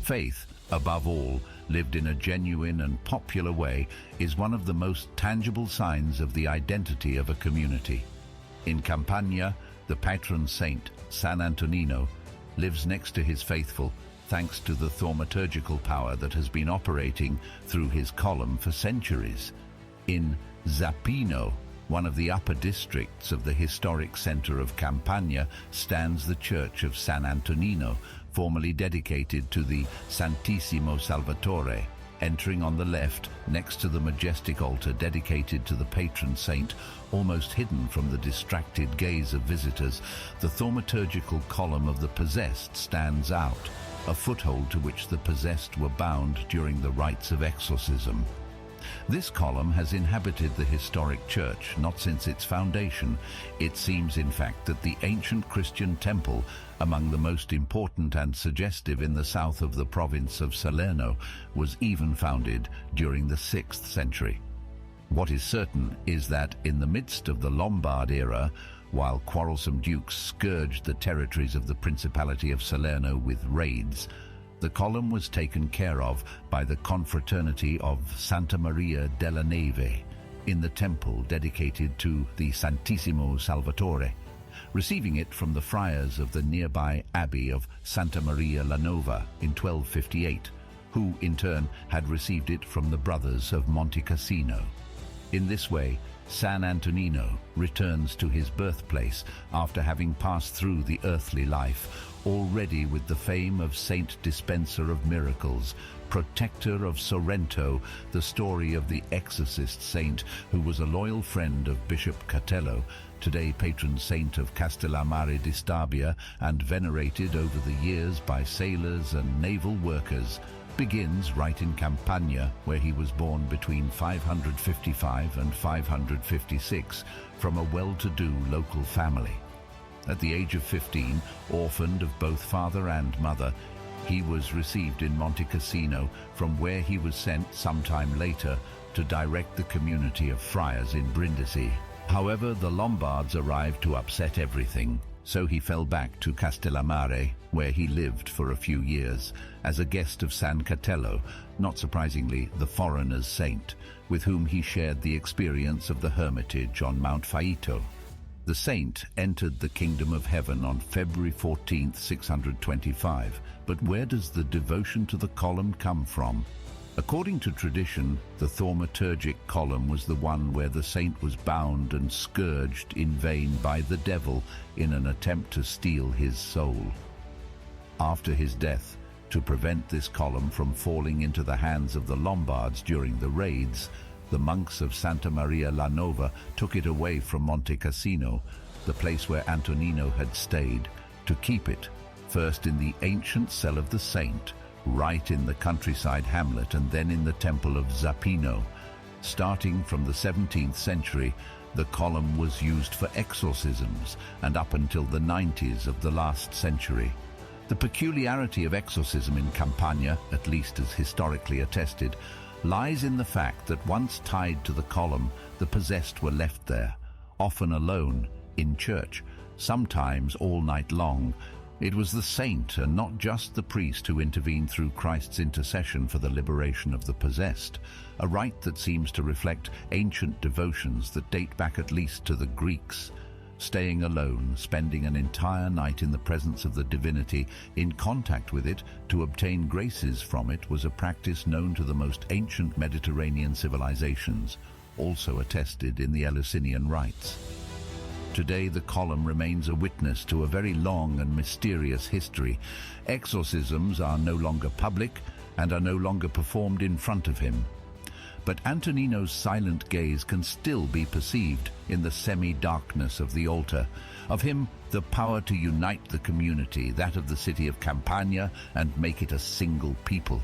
Faith, above all, lived in a genuine and popular way, is one of the most tangible signs of the identity of a community. In Campania, the patron saint, San Antonino, lives next to his faithful, thanks to the thaumaturgical power that has been operating through his column for centuries. In Zappino, one of the upper districts of the historic center of Campania, stands the church of San Antonino, formerly dedicated to the Santissimo Salvatore. Entering on the left, next to the majestic altar dedicated to the patron saint, almost hidden from the distracted gaze of visitors, the thaumaturgical column of the possessed stands out, a foothold to which the possessed were bound during the rites of exorcism. This column has inhabited the historic church not since its foundation. It seems, in fact, that the ancient Christian temple, among the most important and suggestive in the south of the province of Salerno, was even founded during the 6th century. What is certain is that in the midst of the Lombard era, while quarrelsome dukes scourged the territories of the Principality of Salerno with raids, the column was taken care of by the Confraternity of Santa Maria della Neve in the temple dedicated to the Santissimo Salvatore, receiving it from the friars of the nearby abbey of Santa Maria la Nova in 1258, who in turn had received it from the brothers of Monte Cassino. In this way, San Antonino returns to his birthplace after having passed through the earthly life, already with the fame of Saint Dispenser of Miracles, Protector of Sorrento, the story of the exorcist saint who was a loyal friend of Bishop Catello, today patron saint of Castellammare di Stabia and venerated over the years by sailors and naval workers, begins right in Campania, where he was born between 555 and 556 from a well-to-do local family. At the age of 15, orphaned of both father and mother, he was received in Monte Cassino, from where he was sent sometime later to direct the community of friars in Brindisi. However, the Lombards arrived to upset everything, so he fell back to Castellammare, where he lived for a few years as a guest of San Catello, not surprisingly the foreigner's saint, with whom he shared the experience of the hermitage on Mount Faito. The saint entered the kingdom of heaven on February 14, 625, but where does the devotion to the column come from? According to tradition, the thaumaturgic column was the one where the saint was bound and scourged in vain by the devil in an attempt to steal his soul. After his death, to prevent this column from falling into the hands of the Lombards during the raids, the monks of Santa Maria la Nova took it away from Monte Cassino, the place where Antonino had stayed, to keep it, first in the ancient cell of the saint, right in the countryside hamlet, and then in the temple of Zappino. Starting from the 17th century, the column was used for exorcisms, and up until the 90s of the last century. The peculiarity of exorcism in Campania, at least as historically attested, lies in the fact that once tied to the column, the possessed were left there, often alone, in church, sometimes all night long. It was the saint and not just the priest who intervened through Christ's intercession for the liberation of the possessed, a rite that seems to reflect ancient devotions that date back at least to the Greeks. Staying alone, spending an entire night in the presence of the divinity, in contact with it, to obtain graces from it, was a practice known to the most ancient Mediterranean civilizations, also attested in the Eleusinian rites. Today, the column remains a witness to a very long and mysterious history. Exorcisms are no longer public and are no longer performed in front of him. But Antonino's silent gaze can still be perceived in the semi-darkness of the altar. Of him, the power to unite the community, that of the city of Campania, and make it a single people.